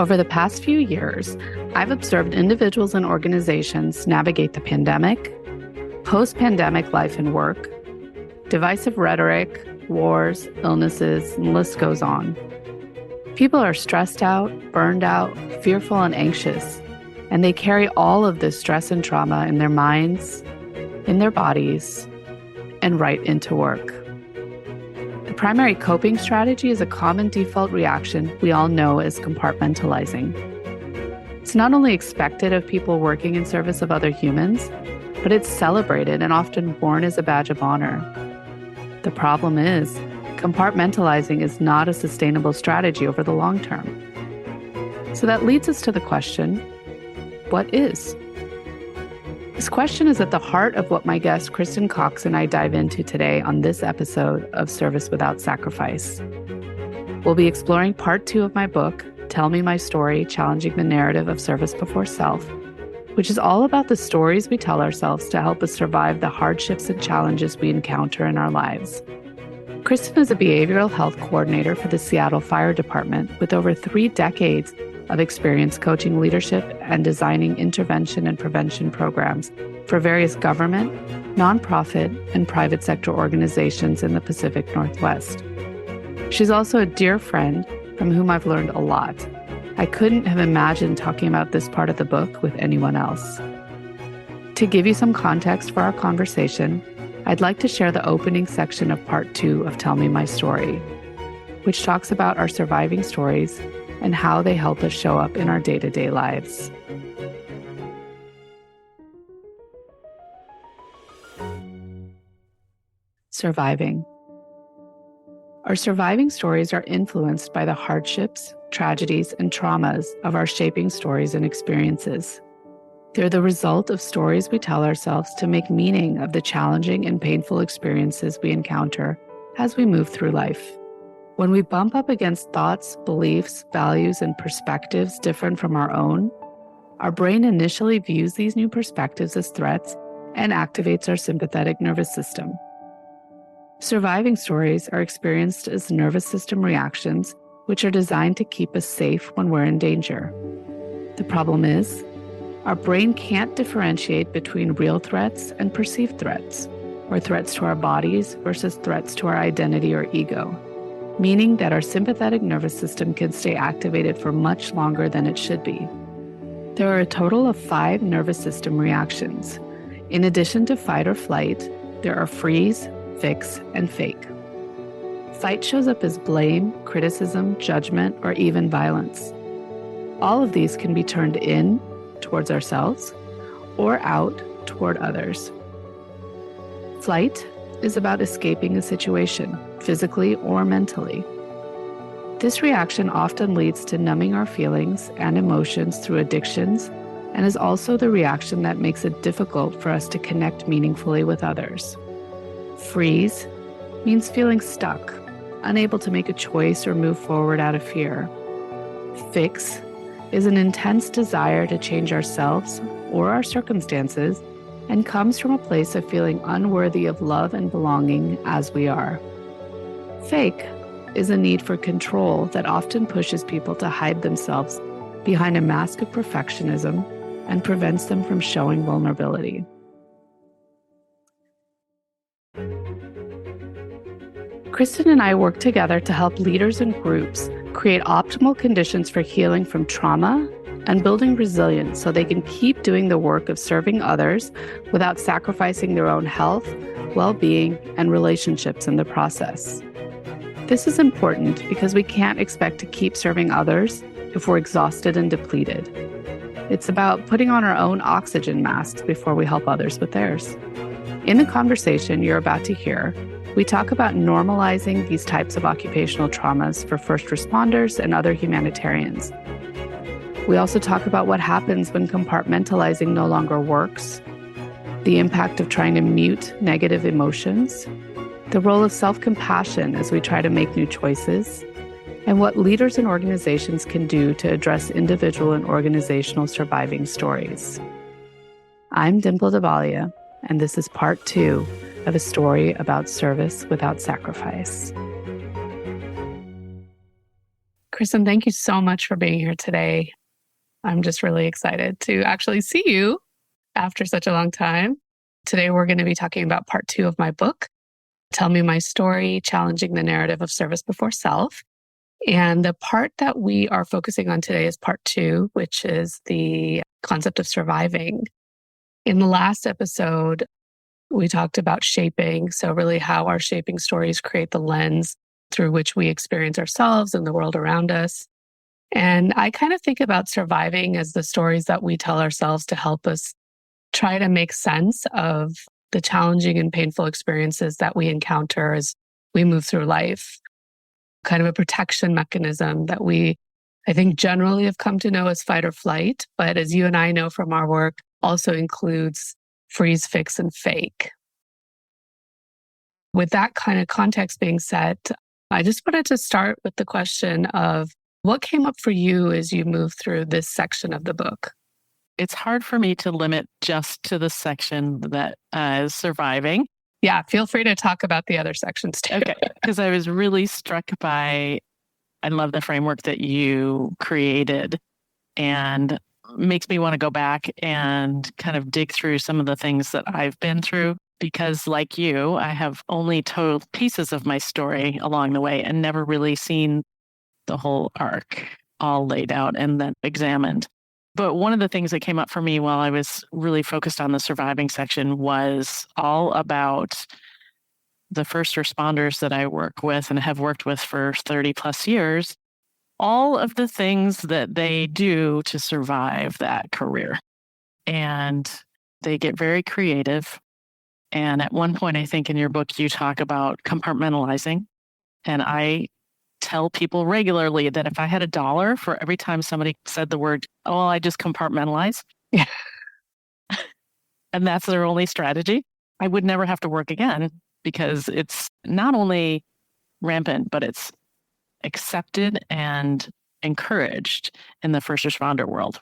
Over the past few years, I've observed individuals and organizations navigate the pandemic, post-pandemic life and work, divisive rhetoric, wars, illnesses, and the list goes on. People are stressed out, burned out, fearful, and anxious, and they carry all of this stress and trauma in their minds, in their bodies, and right into work. The primary coping strategy is a common default reaction we all know as compartmentalizing. It's not only expected of people working in service of other humans, but it's celebrated and often worn as a badge of honor. The problem is, compartmentalizing is not a sustainable strategy over the long term. So that leads us to the question, what is? This question is at the heart of what my guest Kristen Cox and I dive into today on this episode of Service Without Sacrifice. We'll be exploring part 2 of my book, Tell Me My Story, Challenging the Narrative of Service Before Self, which is all about the stories we tell ourselves to help us survive the hardships and challenges we encounter in our lives. Kristin is a behavioral health coordinator for the Seattle Fire Department with over 3 decades of experience coaching leadership and designing intervention and prevention programs for various government, nonprofit, and private sector organizations in the Pacific Northwest. She's also a dear friend from whom I've learned a lot. I couldn't have imagined talking about this part of the book with anyone else. To give you some context for our conversation, I'd like to share the opening section of part 2 of Tell Me My Story, which talks about our surviving stories and how they help us show up in our day-to-day lives. Surviving. Our surviving stories are influenced by the hardships, tragedies, and traumas of our shaping stories and experiences. They're the result of stories we tell ourselves to make meaning of the challenging and painful experiences we encounter as we move through life. When we bump up against thoughts, beliefs, values, and perspectives different from our own, our brain initially views these new perspectives as threats and activates our sympathetic nervous system. Surviving stories are experienced as nervous system reactions, which are designed to keep us safe when we're in danger. The problem is, our brain can't differentiate between real threats and perceived threats, or threats to our bodies versus threats to our identity or ego, meaning that our sympathetic nervous system can stay activated for much longer than it should be. There are a total of 5 nervous system reactions. In addition to fight or flight, there are freeze, fix, and fake. Fight shows up as blame, criticism, judgment, or even violence. All of these can be turned in towards ourselves or out toward others. Flight is about escaping a situation, physically or mentally. This reaction often leads to numbing our feelings and emotions through addictions and is also the reaction that makes it difficult for us to connect meaningfully with others. Freeze means feeling stuck, unable to make a choice or move forward out of fear. Fix is an intense desire to change ourselves or our circumstances and comes from a place of feeling unworthy of love and belonging as we are. Fake is a need for control that often pushes people to hide themselves behind a mask of perfectionism and prevents them from showing vulnerability. Kristin and I work together to help leaders and groups create optimal conditions for healing from trauma and building resilience so they can keep doing the work of serving others without sacrificing their own health, well-being, and relationships in the process. This is important because we can't expect to keep serving others if we're exhausted and depleted. It's about putting on our own oxygen masks before we help others with theirs. In the conversation you're about to hear, we talk about normalizing these types of occupational traumas for first responders and other humanitarians. We also talk about what happens when compartmentalizing no longer works, the impact of trying to mute negative emotions, the role of self-compassion as we try to make new choices, and what leaders and organizations can do to address individual and organizational surviving stories. I'm Dimple Dabalia, and this is part 2 of a story about service without sacrifice. Kristen, thank you so much for being here today. I'm just really excited to actually see you after such a long time. Today, we're going to be talking about part 2 of my book, Tell Me My Story, Challenging the Narrative of Service Before Self. And the part that we are focusing on today is part 2, which is the concept of surviving. In the last episode, we talked about shaping. So really how our shaping stories create the lens through which we experience ourselves and the world around us. And I kind of think about surviving as the stories that we tell ourselves to help us try to make sense of the challenging and painful experiences that we encounter as we move through life. Kind of a protection mechanism that we, I think, generally have come to know as fight or flight, but as you and I know from our work, also includes freeze, fix, and fake. With that kind of context being set, I just wanted to start with the question of what came up for you as you move through this section of the book? It's hard for me to limit just to the section that is surviving. Yeah, feel free to talk about the other sections too. Okay, because I was really struck by, I love the framework that you created and makes me want to go back and kind of dig through some of the things that I've been through. Because like you, I have only told pieces of my story along the way and never really seen the whole arc all laid out and then examined. But one of the things that came up for me while I was really focused on the surviving section was all about the first responders that I work with and have worked with for 30 plus years, all of the things that they do to survive that career. And they get very creative. And at one point, I think in your book, you talk about compartmentalizing. And I tell people regularly that if I had $1 for every time somebody said the word, oh, I just compartmentalize, Yeah. and that's their only strategy, I would never have to work again because it's not only rampant, but it's accepted and encouraged in the first responder world.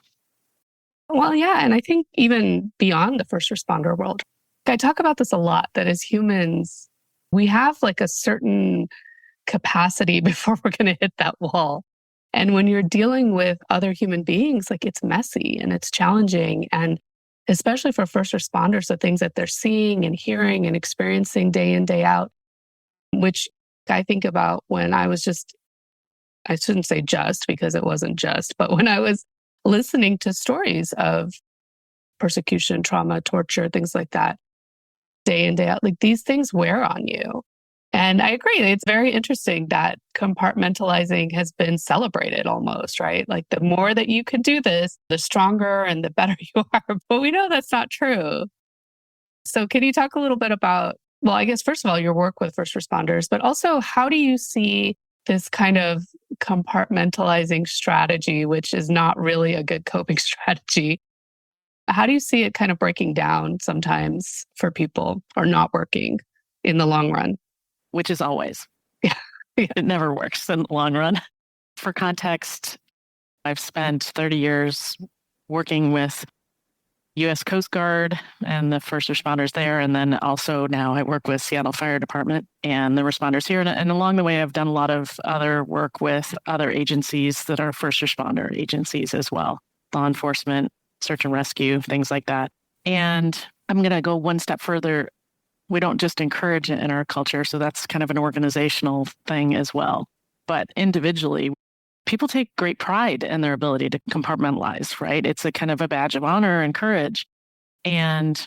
Well, yeah. And I think even beyond the first responder world, I talk about this a lot, that as humans, we have like a certain capacity before we're going to hit that wall. And when you're dealing with other human beings, like it's messy and it's challenging. And especially for first responders, the things that they're seeing and hearing and experiencing day in, day out, which I think about when I was I shouldn't say just because it wasn't just, but when I was listening to stories of persecution, trauma, torture, things like that, day in, day out, like these things wear on you. And I agree. It's very interesting that compartmentalizing has been celebrated almost, right? Like the more that you can do this, the stronger and the better you are. But we know that's not true. So can you talk a little bit about, well, I guess, first of all, your work with first responders, but also how do you see this kind of compartmentalizing strategy, which is not really a good coping strategy? How do you see it kind of breaking down sometimes for people or not working in the long run? Which is always. Yeah. It never works in the long run. For context, I've spent 30 years working with U.S. Coast Guard and the first responders there. And then also now I work with Seattle Fire Department and the responders here. And along the way, I've done a lot of other work with other agencies that are first responder agencies as well. Law enforcement, search and rescue, things like that. And I'm going to go one step further. We don't just encourage it in our culture. So that's kind of an organizational thing as well. But individually, people take great pride in their ability to compartmentalize, right? It's a kind of a badge of honor and courage. And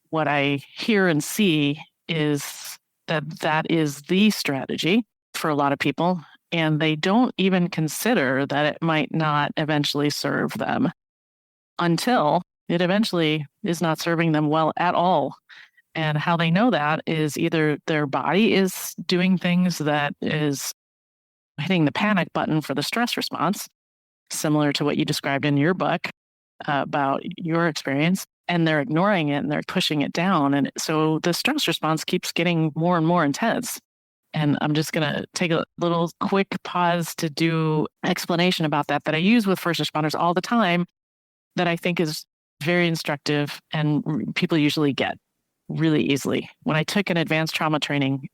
what I hear and see is that is the strategy for a lot of people. And they don't even consider that it might not eventually serve them until it eventually is not serving them well at all. And how they know that is either their body is doing things that is hitting the panic button for the stress response, similar to what you described in your book about your experience, and they're ignoring it and they're pushing it down. And so the stress response keeps getting more and more intense. And I'm just going to take a little quick pause to do explanation about that I use with first responders all the time that I think is very instructive and people usually get really easily. When I took an advanced trauma training,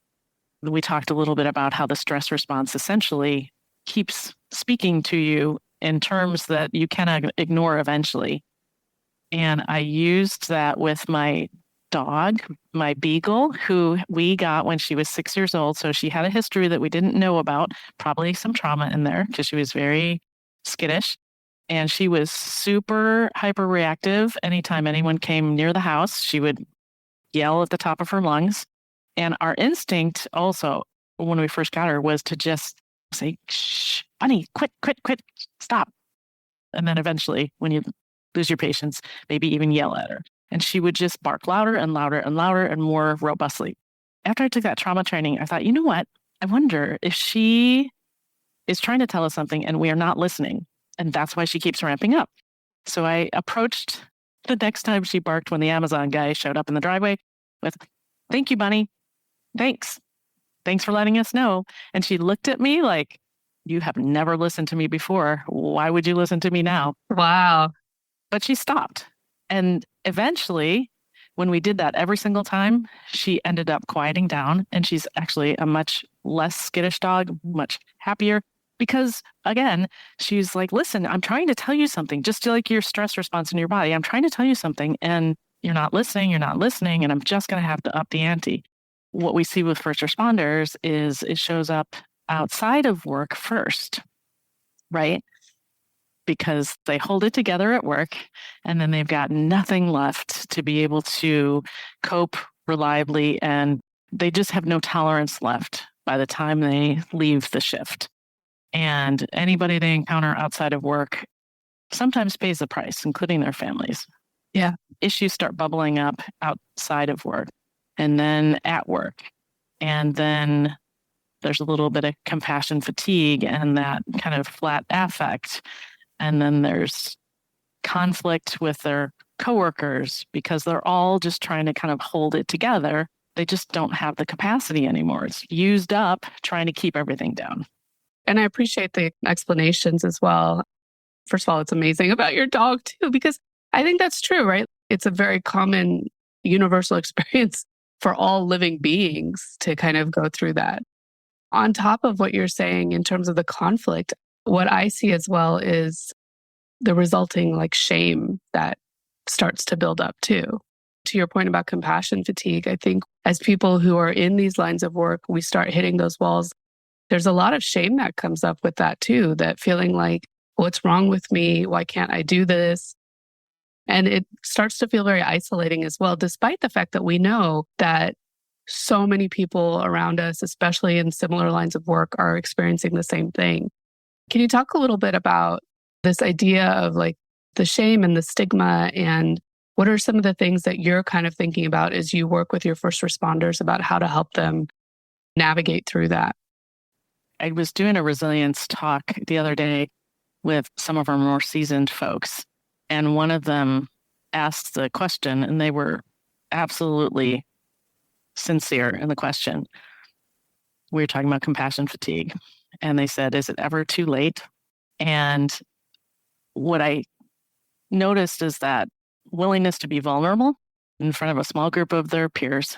we talked a little bit about how the stress response essentially keeps speaking to you in terms that you cannot ignore eventually. And I used that with my dog, my beagle, who we got when she was 6 years old. So she had a history that we didn't know about, probably some trauma in there because she was very skittish. And she was super hyper reactive. Anytime anyone came near the house, she would yell at the top of her lungs. And our instinct also, when we first got her, was to just say, shh, Bunny, quit, stop. And then eventually, when you lose your patience, maybe even yell at her. And she would just bark louder and louder and louder and more robustly. After I took that trauma training, I thought, you know what? I wonder if she is trying to tell us something and we are not listening. And that's why she keeps ramping up. So I approached the next time she barked when the Amazon guy showed up in the driveway with, thank you, Bunny. Thanks. Thanks for letting us know. And she looked at me like, you have never listened to me before. Why would you listen to me now? Wow. But she stopped. And eventually, when we did that every single time, she ended up quieting down. And she's actually a much less skittish dog, much happier. Because again, she's like, listen, I'm trying to tell you something, just like your stress response in your body. I'm trying to tell you something and you're not listening, and I'm just going to have to up the ante. What we see with first responders is it shows up outside of work first, right? Because they hold it together at work and then they've got nothing left to be able to cope reliably, and they just have no tolerance left by the time they leave the shift. And anybody they encounter outside of work sometimes pays the price, including their families. Yeah. Issues start bubbling up outside of work and then at work. And then there's a little bit of compassion fatigue and that kind of flat affect. And then there's conflict with their coworkers because they're all just trying to kind of hold it together. They just don't have the capacity anymore. It's used up trying to keep everything down. And I appreciate the explanations as well. First of all, it's amazing about your dog too, because I think that's true, right? It's a very common universal experience for all living beings to kind of go through that. On top of what you're saying in terms of the conflict, what I see as well is the resulting like shame that starts to build up too. To your point about compassion fatigue, I think as people who are in these lines of work, we start hitting those walls. There's a lot of shame that comes up with that too, that feeling like, what's wrong with me? Why can't I do this? And it starts to feel very isolating as well, despite the fact that we know that so many people around us, especially in similar lines of work, are experiencing the same thing. Can you talk a little bit about this idea of like the shame and the stigma, and what are some of the things that you're kind of thinking about as you work with your first responders about how to help them navigate through that? I was doing a resilience talk the other day with some of our more seasoned folks, and one of them asked the question, and they were absolutely sincere in the question. We were talking about compassion fatigue, and they said, is it ever too late? And what I noticed is that willingness to be vulnerable in front of a small group of their peers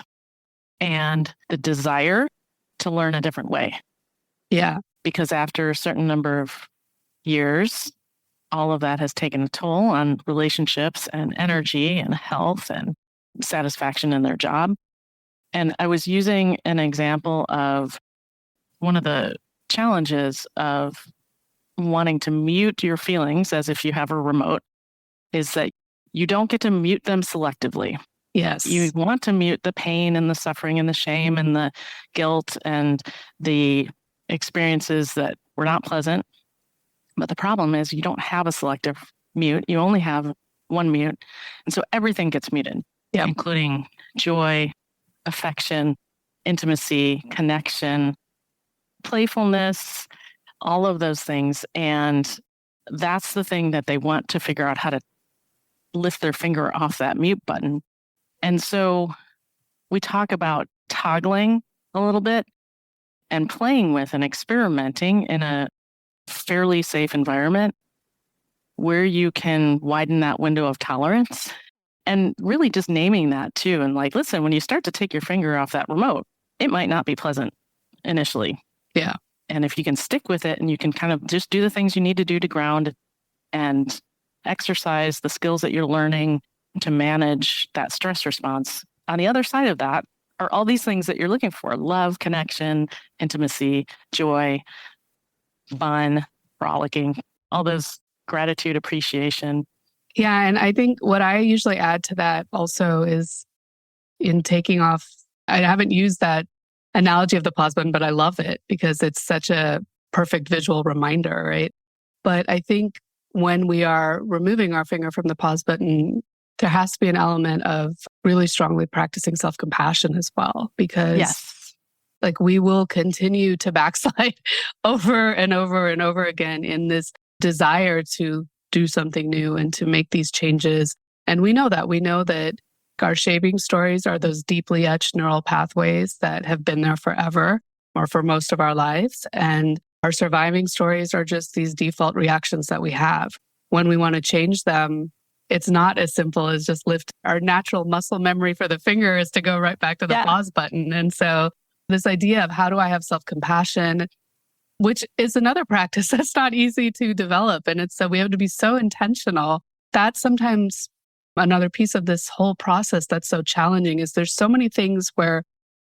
and the desire to learn a different way. Yeah. Because after a certain number of years, all of that has taken a toll on relationships and energy and health and satisfaction in their job. And I was using an example of one of the challenges of wanting to mute your feelings as if you have a remote is that you don't get to mute them selectively. Yes. You want to mute the pain and the suffering and the shame and the guilt and the experiences that were not pleasant. But the problem is you don't have a selective mute. You only have one mute. And so everything gets muted, including joy, affection, intimacy, connection, playfulness, all of those things. And that's the thing that they want to figure out how to lift their finger off that mute button. And so we talk about toggling a little bit and playing with and experimenting in a fairly safe environment where you can widen that window of tolerance, and really just naming that too. And like, listen, when you start to take your finger off that remote, it might not be pleasant initially. Yeah. And if you can stick with it and you can kind of just do the things you need to do to ground and exercise the skills that you're learning to manage that stress response, on the other side of that are all these things that you're looking for: love, connection, intimacy, joy, fun, frolicking, all those gratitude, appreciation. Yeah. And I think what I usually add to that also is in taking off, I haven't used that analogy of the pause button, but I love it because it's such a perfect visual reminder, right? But I think when we are removing our finger from the pause button, there has to be an element of really strongly practicing self-compassion as well, because Yes. like we will continue to backslide over and over and over again in this desire to do something new and to make these changes. And we know that our shaping stories are those deeply etched neural pathways that have been there forever or for most of our lives. And our surviving stories are just these default reactions that we have. When we want to change them, it's not as simple as just lift our natural muscle memory for the finger is to go right back to the pause button. And so this idea of how do I have self-compassion, which is another practice that's not easy to develop. And it's so we have to be so intentional. That's sometimes another piece of this whole process that's so challenging is there's so many things where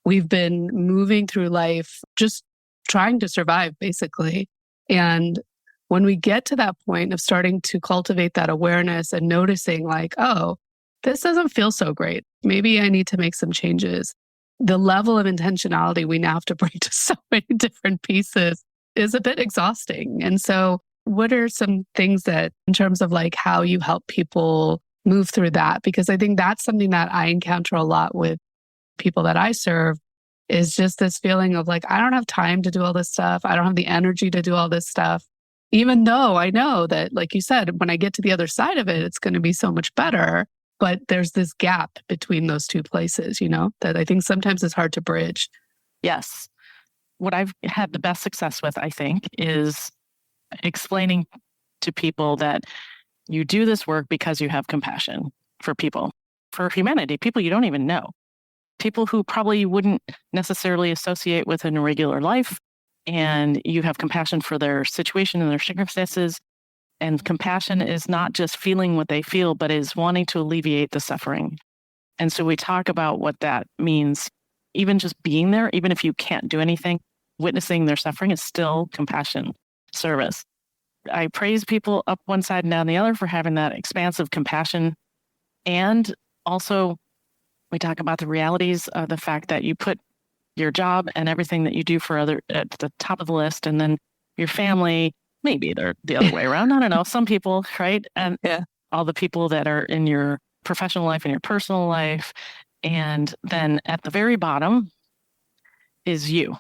we've been moving through life just trying to survive, basically. And when we get to that point of starting to cultivate that awareness and noticing like, oh, this doesn't feel so great. Maybe I need to make some changes. The level of intentionality we now have to bring to so many different pieces is a bit exhausting. And so what are some things that in terms of like how you help people move through that? Because I think that's something that I encounter a lot with people that I serve is just this feeling of like, I don't have time to do all this stuff. I don't have the energy to do all this stuff. Even though I know that, like you said, when I get to the other side of it, it's going to be so much better. But there's this gap between those two places, that I think sometimes it's hard to bridge. Yes. What I've had the best success with, I think, is explaining to people that you do this work because you have compassion for people, for humanity, people you don't even know, people who probably you wouldn't necessarily associate with in a regular life. And you have compassion for their situation and their circumstances. And compassion is not just feeling what they feel, but is wanting to alleviate the suffering. And so we talk about what that means. Even just being there, even if you can't do anything, witnessing their suffering is still compassion, service. I praise people up one side and down the other for having that expansive compassion. And also, we talk about the realities of the fact that you put your job and everything that you do for other at the top of the list, and then your family, maybe they're the other way around. I don't know. Some people, right? And all the people that are in your professional life and your personal life. And then at the very bottom is you.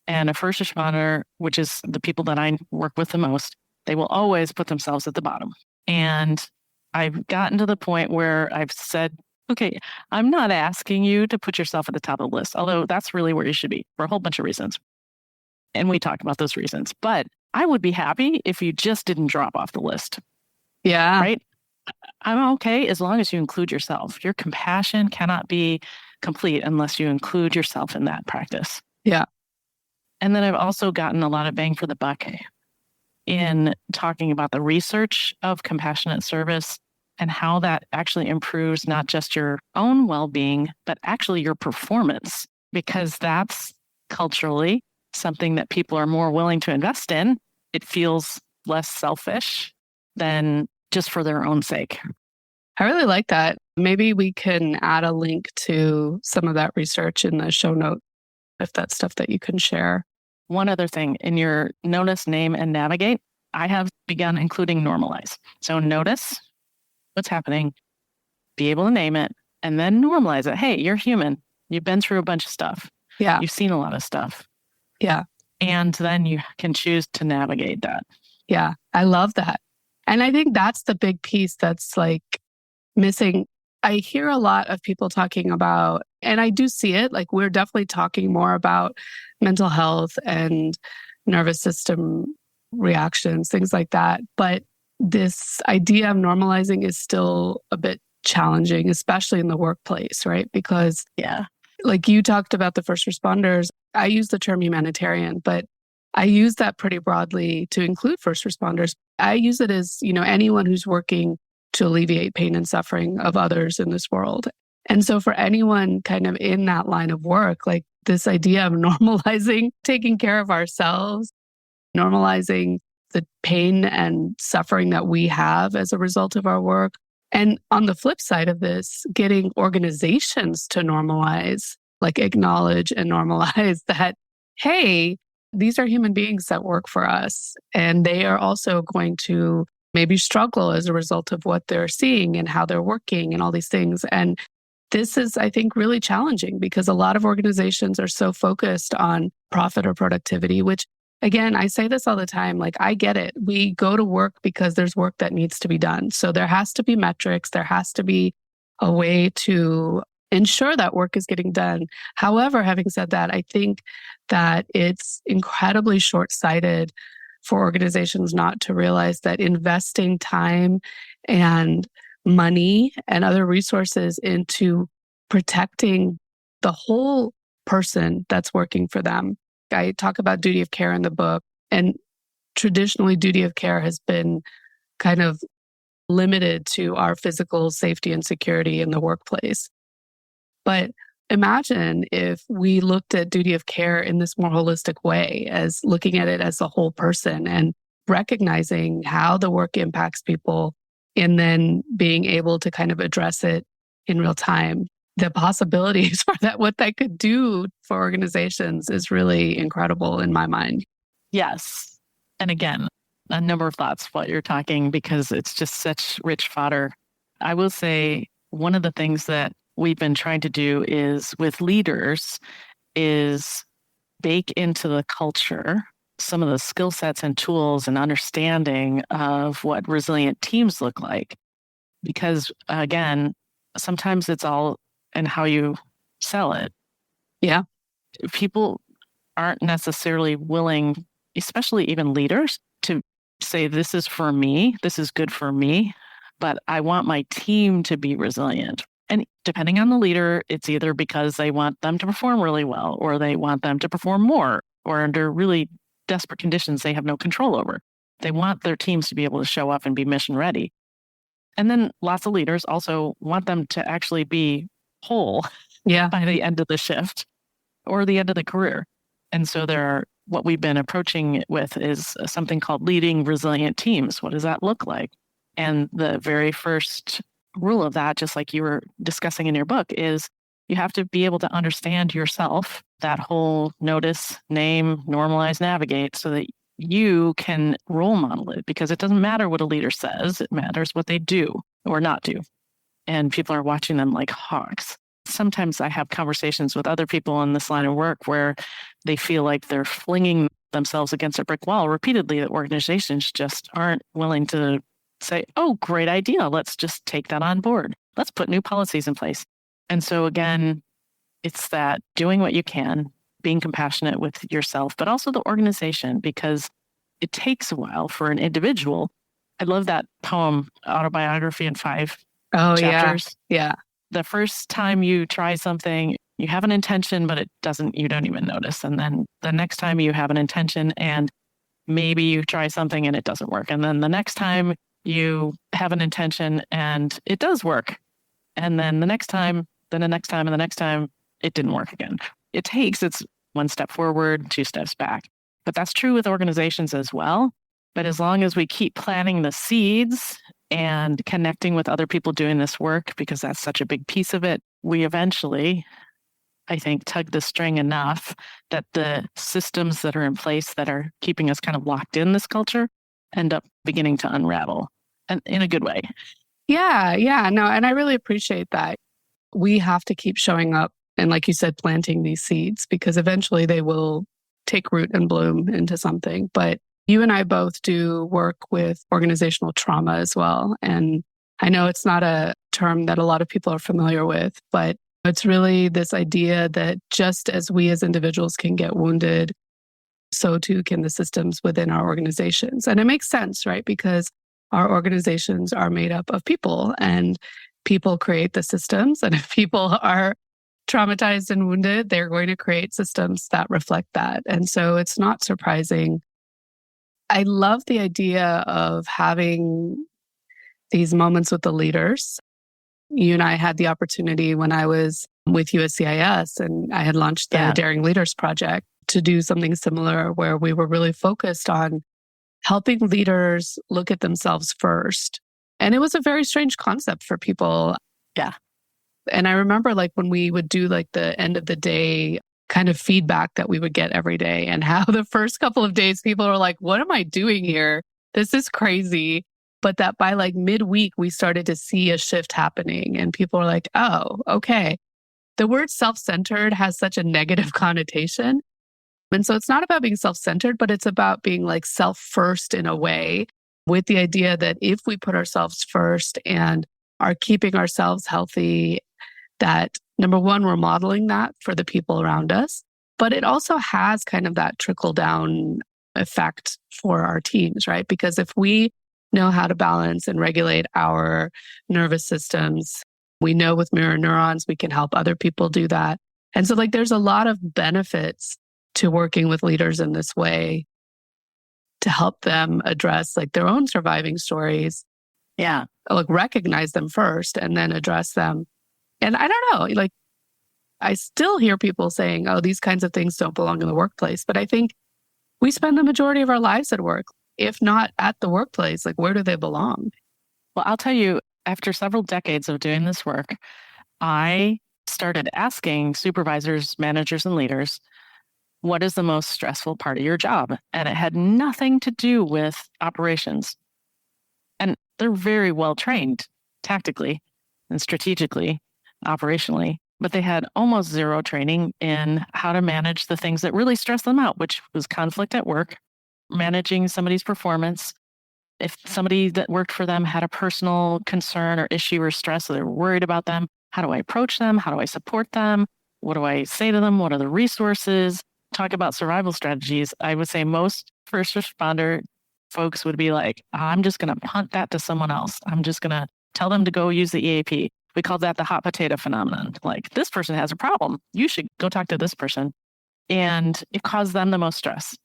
And a first responder, which is the people that I work with the most, they will always put themselves at the bottom. And I've gotten to the point where I've said, okay, I'm not asking you to put yourself at the top of the list, although that's really where you should be for a whole bunch of reasons. And we talked about those reasons. But I would be happy if you just didn't drop off the list. Yeah. Right? I'm okay as long as you include yourself. Your compassion cannot be complete unless you include yourself in that practice. Yeah. And then I've also gotten a lot of bang for the buck in talking about the research of compassionate service and how that actually improves not just your own well-being, but actually your performance, because that's culturally something that people are more willing to invest in. It feels less selfish than just for their own sake. I really like that. Maybe we can add a link to some of that research in the show note, if that's stuff that you can share. One other thing, in your notice, name, and navigate, I have begun including normalize. So notice what's happening, be able to name it, and then normalize it. Hey, you're human. You've been through a bunch of stuff. Yeah. You've seen a lot of stuff. Yeah. And then you can choose to navigate that. Yeah. I love that. And I think that's the big piece that's like missing. I hear a lot of people talking about, and I do see it, like we're definitely talking more about mental health and nervous system reactions, things like that. But this idea of normalizing is still a bit challenging, especially in the workplace, right? Because like you talked about the first responders, I use the term humanitarian, but I use that pretty broadly to include first responders. I use it as, anyone who's working to alleviate pain and suffering of others in this world. And so for anyone kind of in that line of work, like this idea of normalizing taking care of ourselves, normalizing the pain and suffering that we have as a result of our work. And on the flip side of this, getting organizations to normalize, like acknowledge and normalize that, hey, these are human beings that work for us. And they are also going to maybe struggle as a result of what they're seeing and how they're working and all these things. And this is, I think, really challenging because a lot of organizations are so focused on profit or productivity, which, again, I say this all the time, like, I get it. We go to work because there's work that needs to be done. So there has to be metrics. There has to be a way to ensure that work is getting done. However, having said that, I think that it's incredibly short-sighted for organizations not to realize that investing time and money and other resources into protecting the whole person that's working for them. I talk about duty of care in the book, and traditionally duty of care has been kind of limited to our physical safety and security in the workplace. But imagine if we looked at duty of care in this more holistic way, as looking at it as a whole person and recognizing how the work impacts people and then being able to kind of address it in real time. The possibilities for that, what that could do for organizations is really incredible in my mind. Yes. And again, a number of thoughts while you're talking, because it's just such rich fodder. I will say one of the things that we've been trying to do is with leaders is bake into the culture some of the skill sets and tools and understanding of what resilient teams look like. Because again, sometimes it's all in how you sell it. Yeah. People aren't necessarily willing, especially even leaders, to say, this is for me, this is good for me, but I want my team to be resilient. And depending on the leader, it's either because they want them to perform really well, or they want them to perform more, or under really desperate conditions they have no control over. They want their teams to be able to show up and be mission ready. And then lots of leaders also want them to actually be whole by the end of the shift or the end of the career. And so what we've been approaching it with is something called leading resilient teams. What does that look like? And the very first rule of that, just like you were discussing in your book, is you have to be able to understand yourself, that whole notice, name, normalize, navigate, so that you can role model it, because it doesn't matter what a leader says, it matters what they do or not do. And people are watching them like hawks. Sometimes I have conversations with other people in this line of work where they feel like they're flinging themselves against a brick wall repeatedly, that organizations just aren't willing to say, oh, great idea. Let's just take that on board. Let's put new policies in place. And so again, it's that doing what you can, being compassionate with yourself, but also the organization, because it takes a while for an individual. I love that poem, Autobiography in 5 chapters. Yeah. The first time you try something, you have an intention, but you don't even notice. And then the next time you have an intention and maybe you try something and it doesn't work. And then the next time you have an intention and it does work. And then the next time, then the next time, and the next time, it didn't work again. It's one step forward, 2 steps back. But that's true with organizations as well. But as long as we keep planting the seeds and connecting with other people doing this work, because that's such a big piece of it, we eventually, I think, tug the string enough that the systems that are in place that are keeping us kind of locked in this culture end up beginning to unravel, and in a good way. Yeah. No, and I really appreciate that. We have to keep showing up and, like you said, planting these seeds, because eventually they will take root and bloom into something. But you and I both do work with organizational trauma as well. And I know it's not a term that a lot of people are familiar with, but it's really this idea that just as we as individuals can get wounded, so too can the systems within our organizations. And it makes sense, right? Because our organizations are made up of people, and people create the systems. And if people are traumatized and wounded, they're going to create systems that reflect that. And so it's not surprising. I love the idea of having these moments with the leaders. You and I had the opportunity when I was with USCIS and I had launched the Daring Leaders Project to do something similar where we were really focused on helping leaders look at themselves first. And it was a very strange concept for people. Yeah. And I remember like when we would do like the end of the day kind of feedback that we would get every day and how the first couple of days people were like, what am I doing here? This is crazy. But that by like midweek, we started to see a shift happening and people were like, oh, okay. The word self-centered has such a negative connotation. And so it's not about being self-centered, but it's about being like self-first in a way, with the idea that if we put ourselves first and are keeping ourselves healthy, that number one, we're modeling that for the people around us, but it also has kind of that trickle down effect for our teams, right? Because if we know how to balance and regulate our nervous systems, we know with mirror neurons, we can help other people do that. And so like there's a lot of benefits to working with leaders in this way to help them address like their own surviving stories. Yeah. Like recognize them first and then address them. And I don't know, like I still hear people saying, oh, these kinds of things don't belong in the workplace. But I think we spend the majority of our lives at work, if not at the workplace. Like, where do they belong? Well, I'll tell you, after several decades of doing this work, I started asking supervisors, managers, and leaders, what is the most stressful part of your job? And it had nothing to do with operations. And they're very well trained tactically and strategically, operationally, but they had almost zero training in how to manage the things that really stress them out, which was conflict at work, managing somebody's performance. If somebody that worked for them had a personal concern or issue or stress, so they were worried about them, how do I approach them? How do I support them? What do I say to them? What are the resources? Talk about survival strategies. I would say most first responder folks would be like, I'm just going to punt that to someone else. I'm just going to tell them to go use the EAP. We call that the hot potato phenomenon. Like, this person has a problem. You should go talk to this person. And it caused them the most stress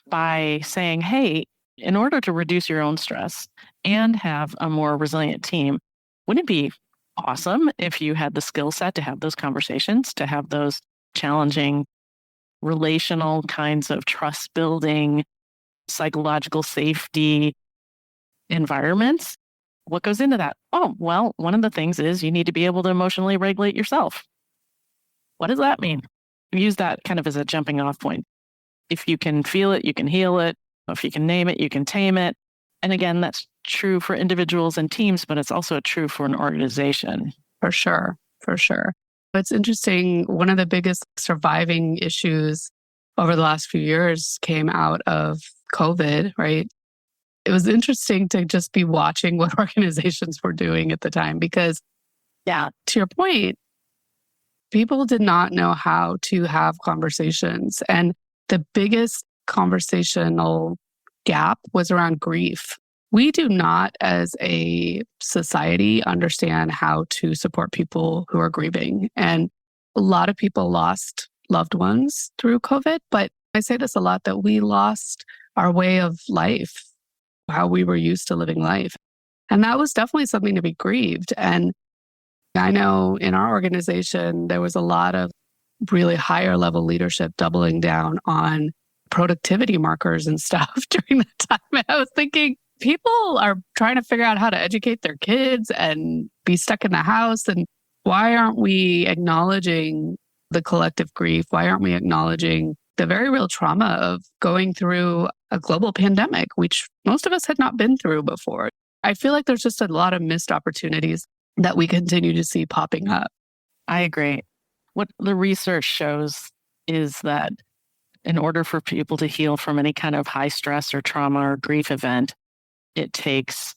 by saying, hey, in order to reduce your own stress and have a more resilient team, wouldn't it be awesome if you had the skill set to have those conversations, to have those challenging relational kinds of trust building, psychological safety environments? What goes into that? Oh, well, one of the things is you need to be able to emotionally regulate yourself. What does that mean? Use that kind of as a jumping off point. If you can feel it, you can heal it. If you can name it, you can tame it. And again, that's true for individuals and teams, but it's also true for an organization. For sure. For sure. It's interesting. One of the biggest surviving issues over the last few years came out of COVID, right? It was interesting to just be watching what organizations were doing at the time because, yeah, to your point, people did not know how to have conversations. And the biggest conversational gap was around grief. We do not, as a society, understand how to support people who are grieving. And a lot of people lost loved ones through COVID. But I say this a lot, that we lost our way of life, how we were used to living life. And that was definitely something to be grieved. And I know in our organization, there was a lot of really higher level leadership doubling down on productivity markers and stuff during that time. And I was thinking, people are trying to figure out how to educate their kids and be stuck in the house. And why aren't we acknowledging the collective grief? Why aren't we acknowledging the very real trauma of going through a global pandemic, which most of us had not been through before? I feel like there's just a lot of missed opportunities that we continue to see popping up. I agree. What the research shows is that in order for people to heal from any kind of high stress or trauma or grief event, it takes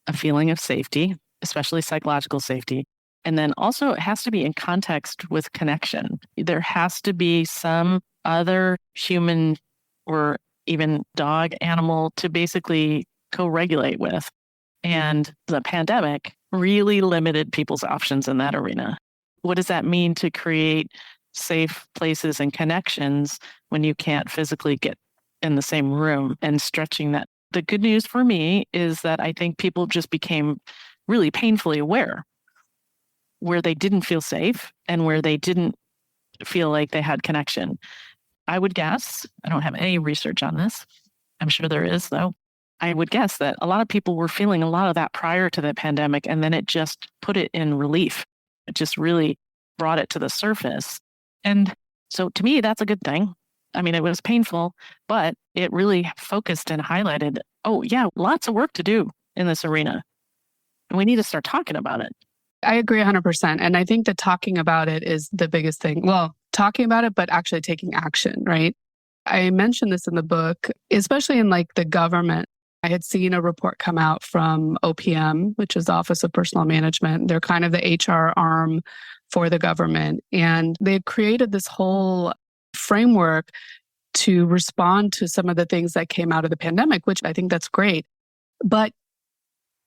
a feeling of safety, especially psychological safety. And then also it has to be in context with connection. There has to be some other human or even dog animal to basically co-regulate with. And the pandemic really limited people's options in that arena. what does that mean to create safe places and connections when you can't physically get in the same room, and stretching that. The good news for me is that I think people just became really painfully aware where they didn't feel safe and where they didn't feel like they had connection. I would guess, I don't have any research on this, I'm sure there is though, I would guess that a lot of people were feeling a lot of that prior to the pandemic, and then it just put it in relief. It just really brought it to the surface. And so to me, that's a good thing. I mean, it was painful, but it really focused and highlighted, oh, yeah, lots of work to do in this arena. And we need to start talking about it. I agree 100%. And I think that talking about it is the biggest thing. Well, talking about it, but actually taking action, right? I mentioned this in the book, especially in like the government. I had seen a report come out from OPM, which is the Office of Personnel Management. They're kind of the HR arm for the government. And they had created this whole framework to respond to some of the things that came out of the pandemic, which I think that's great. But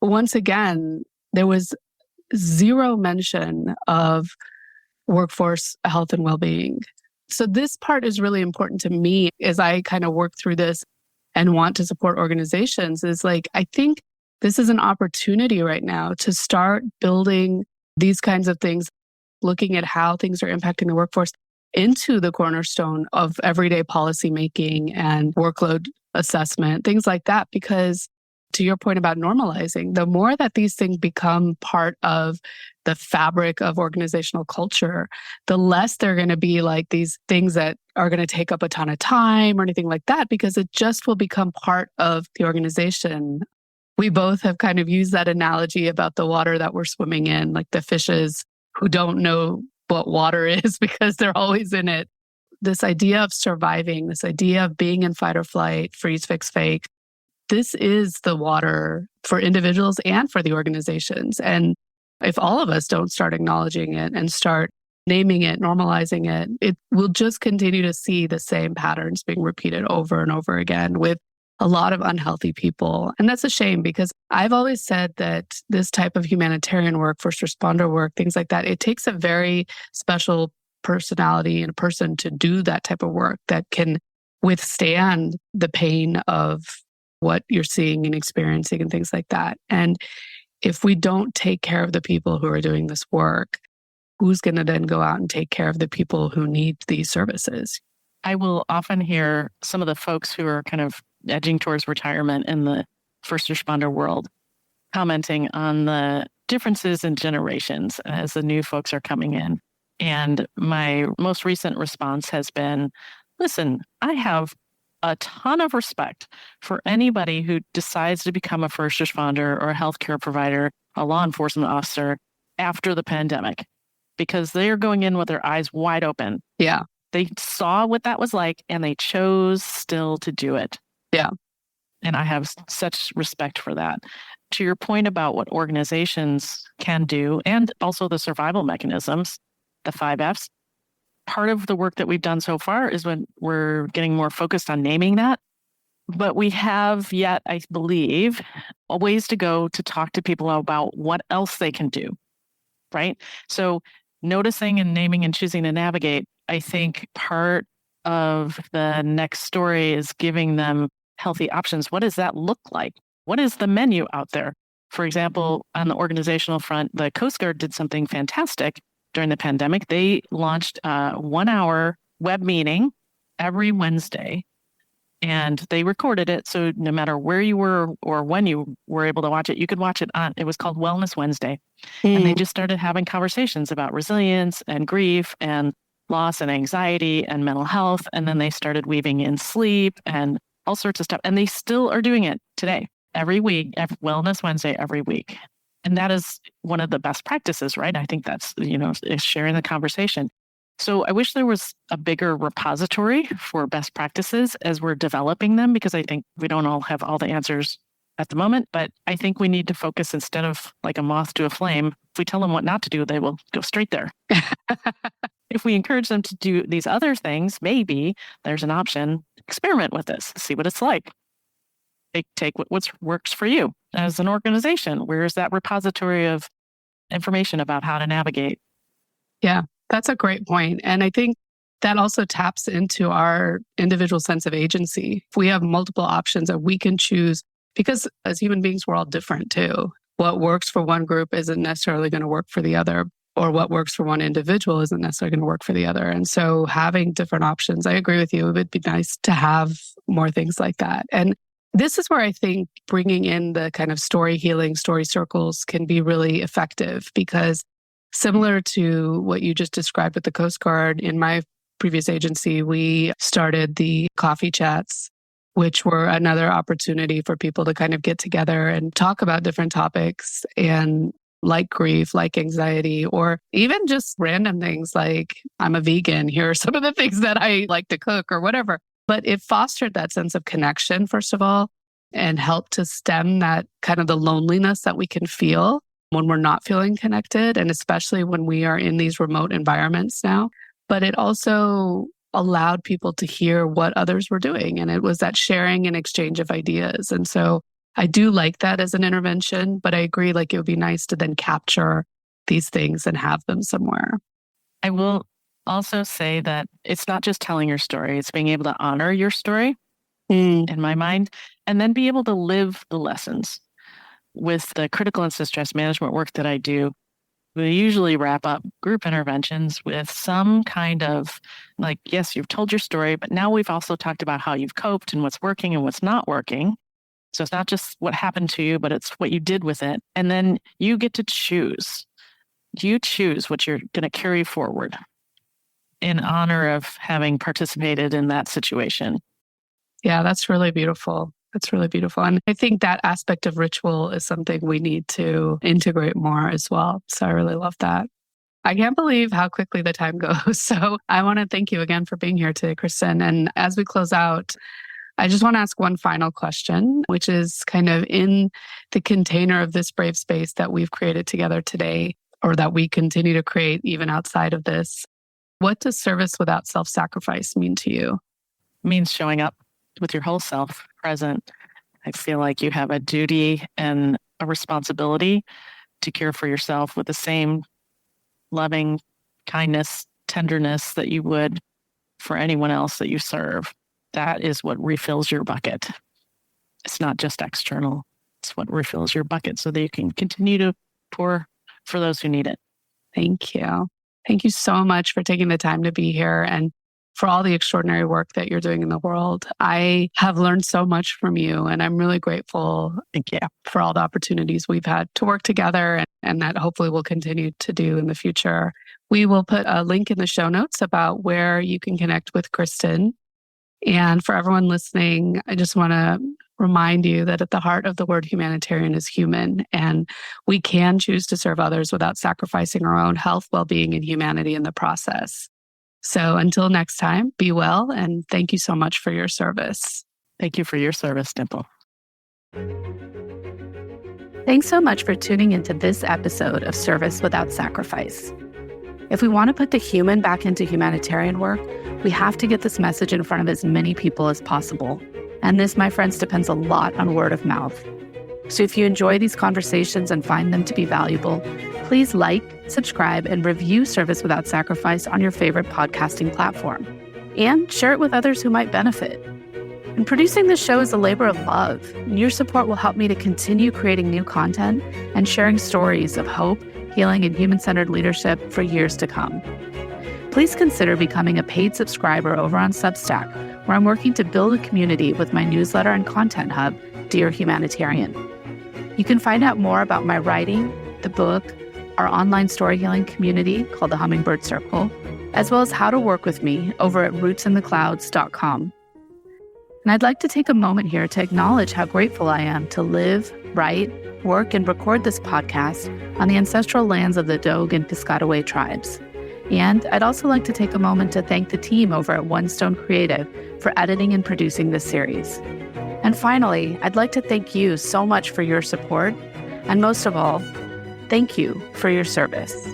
once again, there was zero mention of workforce health and well-being. So this part is really important to me as I kind of work through this and want to support organizations, is like, I think this is an opportunity right now to start building these kinds of things, looking at how things are impacting the workforce into the cornerstone of everyday policymaking and workload assessment, things like that. Because to your point about normalizing, the more that these things become part of the fabric of organizational culture, the less they're going to be like these things that are going to take up a ton of time or anything like that, because it just will become part of the organization. We both have kind of used that analogy about the water that we're swimming in, like the fishes who don't know what water is because they're always in it. This idea of surviving, this idea of being in fight or flight, freeze, fix, fake, this is the water for individuals and for the organizations. And if all of us don't start acknowledging it and start naming it, normalizing it, it will just continue to see the same patterns being repeated over and over again with a lot of unhealthy people. And that's a shame, because I've always said that this type of humanitarian work, first responder work, things like that, it takes a very special personality and a person to do that type of work that can withstand the pain of what you're seeing and experiencing and things like that. And if we don't take care of the people who are doing this work, who's going to then go out and take care of the people who need these services? I will often hear some of the folks who are kind of edging towards retirement in the first responder world commenting on the differences in generations as the new folks are coming in. And my most recent response has been, listen, I have a ton of respect for anybody who decides to become a first responder or a healthcare provider, a law enforcement officer after the pandemic, because they're going in with their eyes wide open. Yeah. They saw what that was like and they chose still to do it. Yeah. And I have such respect for that. To your point about what organizations can do, and also the survival mechanisms, the 5Fs, part of the work that we've done so far is when we're getting more focused on naming that. But we have yet, I believe, a ways to go to talk to people about what else they can do, right? So noticing and naming and choosing to navigate, I think part of the next story is giving them healthy options. What does that look like? What is the menu out there? For example, on the organizational front, the Coast Guard did something fantastic during the pandemic. They launched a 1-hour web meeting every Wednesday, and they recorded it. So no matter where you were or when you were able to watch it, you could watch it on, it was called Wellness Wednesday. And they just started having conversations about resilience and grief and loss and anxiety and mental health. And then they started weaving in sleep and all sorts of stuff. And they still are doing it today, every week, Wellness Wednesday, every week. And that is one of the best practices, right? I think that's, is sharing the conversation. So I wish there was a bigger repository for best practices as we're developing them, because I think we don't all have all the answers at the moment. But I think we need to focus, instead of like a moth to a flame, if we tell them what not to do, they will go straight there. If we encourage them to do these other things, maybe there's an option. Experiment with this, see what it's like. Take what works for you as an organization. Where is that repository of information about how to navigate? Yeah, that's a great point. And I think that also taps into our individual sense of agency. If we have multiple options that we can choose, because as human beings, we're all different too. What works for one group isn't necessarily going to work for the other, or what works for one individual isn't necessarily going to work for the other. And so having different options, I agree with you. It would be nice to have more things like that. And this is where I think bringing in the kind of story healing, story circles can be really effective, because similar to what you just described with the Coast Guard, in my previous agency, we started the coffee chats, which were another opportunity for people to kind of get together and talk about different topics, and like grief, like anxiety, or even just random things like, I'm a vegan, here are some of the things that I like to cook or whatever. But it fostered that sense of connection, first of all, and helped to stem that kind of the loneliness that we can feel when we're not feeling connected, and especially when we are in these remote environments now. But it also allowed people to hear what others were doing. And it was that sharing and exchange of ideas. And so I do like that as an intervention, but I agree, like it would be nice to then capture these things and have them somewhere. I will also say that it's not just telling your story, it's being able to honor your story in my mind, and then be able to live the lessons. With the critical and distress management work that I do, we usually wrap up group interventions with some kind of like, yes, you've told your story, but now we've also talked about how you've coped and what's working and what's not working. So it's not just what happened to you, but it's what you did with it. And then you get to choose. You choose what you're going to carry forward in honor of having participated in that situation. Yeah, that's really beautiful. That's really beautiful. And I think that aspect of ritual is something we need to integrate more as well. So I really love that. I can't believe how quickly the time goes. So I want to thank you again for being here today, Kristen. And as we close out, I just want to ask one final question, which is kind of in the container of this brave space that we've created together today, or that we continue to create even outside of this. What does service without self-sacrifice mean to you? It means showing up with your whole self present. I feel like you have a duty and a responsibility to care for yourself with the same loving kindness, tenderness that you would for anyone else that you serve. That is what refills your bucket. It's not just external. It's what refills your bucket so that you can continue to pour for those who need it. Thank you. Thank you so much for taking the time to be here and for all the extraordinary work that you're doing in the world. I have learned so much from you, and I'm really grateful for all the opportunities we've had to work together, and that hopefully we'll continue to do in the future. We will put a link in the show notes about where you can connect with Kristin. And for everyone listening, I just want to remind you that at the heart of the word humanitarian is human, and we can choose to serve others without sacrificing our own health, well-being, and humanity in the process. So until next time, be well, and thank you so much for your service. Thank you for your service, Dimple. Thanks so much for tuning into this episode of Service Without Sacrifice. If we want to put the human back into humanitarian work, we have to get this message in front of as many people as possible. And this, my friends, depends a lot on word of mouth. So if you enjoy these conversations and find them to be valuable, please like, subscribe, and review Service Without Sacrifice on your favorite podcasting platform. And share it with others who might benefit. And producing this show is a labor of love, and your support will help me to continue creating new content and sharing stories of hope, healing, and human-centered leadership for years to come. Please consider becoming a paid subscriber over on Substack, where I'm working to build a community with my newsletter and content hub, Dear Humanitarian. You can find out more about my writing, the book, our online story healing community called the Hummingbird Circle, as well as how to work with me over at rootsintheclouds.com. And I'd like to take a moment here to acknowledge how grateful I am to live, write, work, and record this podcast on the ancestral lands of the Dogue and Piscataway tribes. And I'd also like to take a moment to thank the team over at One Stone Creative for editing and producing this series. And finally, I'd like to thank you so much for your support, and most of all, thank you for your service.